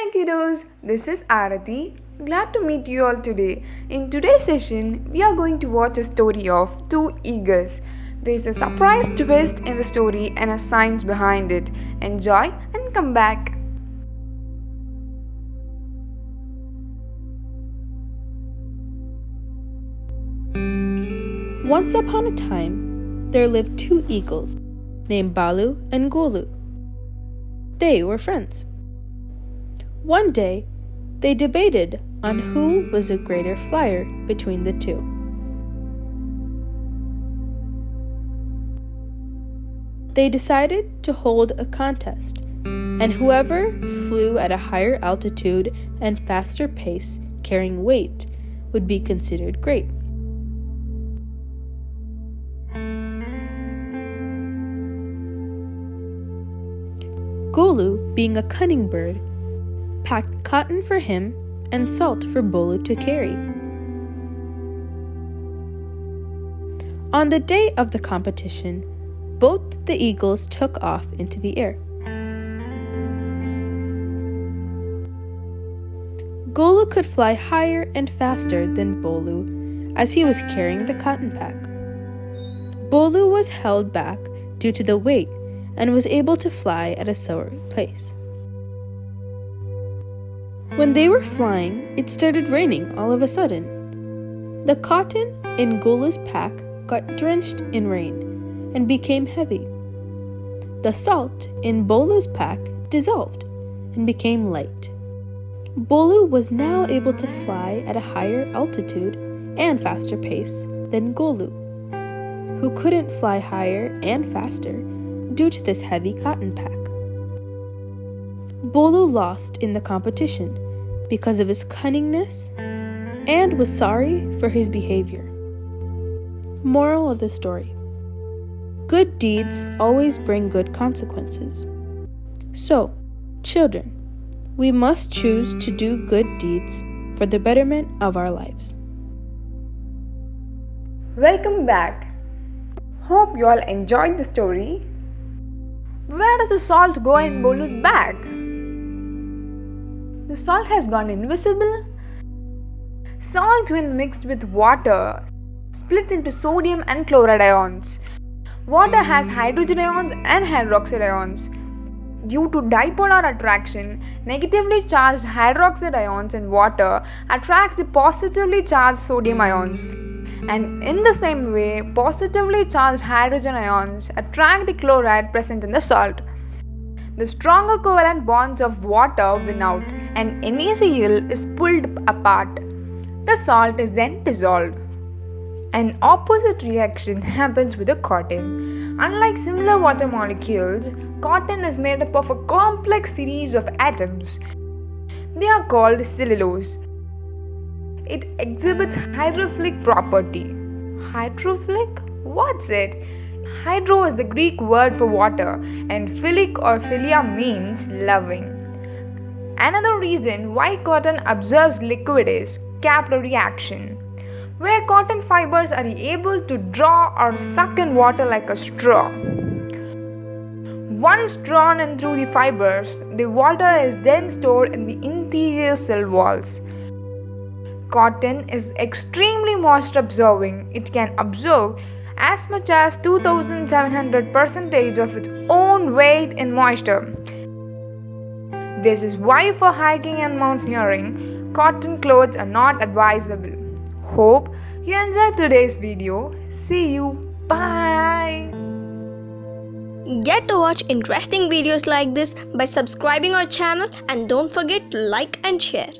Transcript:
Hi kiddos, this is Arati. Glad to meet you all today. In today's session, we are going to watch a story of two eagles. There is a surprise twist in the story and a science behind it. Enjoy and come back. Once upon a time, there lived two eagles named Balu and Golu. They were friends. One day, they debated on who was a greater flyer between the two. They decided to hold a contest, and whoever flew at a higher altitude and faster pace carrying weight would be considered great. Golu, being a cunning bird, packed cotton for him and salt for Bolu to carry. On the day of the competition, both the eagles took off into the air. Golu could fly higher and faster than Bolu as he was carrying the cotton pack. Bolu was held back due to the weight and was able to fly at a slower pace. When they were flying, it started raining all of a sudden. The cotton in Golu's pack got drenched in rain and became heavy. The salt in Bolu's pack dissolved and became light. Bolu was now able to fly at a higher altitude and faster pace than Golu, who couldn't fly higher and faster due to this heavy cotton pack. Bolu lost in the competition because of his cunningness and was sorry for his behavior. Moral of the story: good deeds always bring good consequences. So, children, we must choose to do good deeds for the betterment of our lives. Welcome back. Hope you all enjoyed the story. Where does the salt go in Bolu's bag? The salt has gone invisible. Salt, when mixed with water, splits into sodium and chloride ions. Water has hydrogen ions and hydroxide ions. Due to dipolar attraction, negatively charged hydroxide ions in water attracts the positively charged sodium ions. And in the same way, positively charged hydrogen ions attract the chloride present in the salt. The stronger covalent bonds of water win out and NaCl is pulled apart. The salt is then dissolved. An opposite reaction happens with the cotton. Unlike similar water molecules, cotton is made up of a complex series of atoms. They are called cellulose. It exhibits hydrophilic property. Hydrophilic? What's it? Hydro is the Greek word for water and philic or philia means loving. Another reason why cotton absorbs liquid is capillary action, where cotton fibers are able to draw or suck in water like a straw. Once drawn in through the fibers, the water is then stored in the interior cell walls. Cotton is extremely moisture absorbing. It can absorb as much as 2700% of its own weight in moisture. This is why for hiking and mountaineering, cotton clothes are not advisable. Hope you enjoyed today's video. See you. Bye. Get to watch interesting videos like this by subscribing our channel, and don't forget to like and share.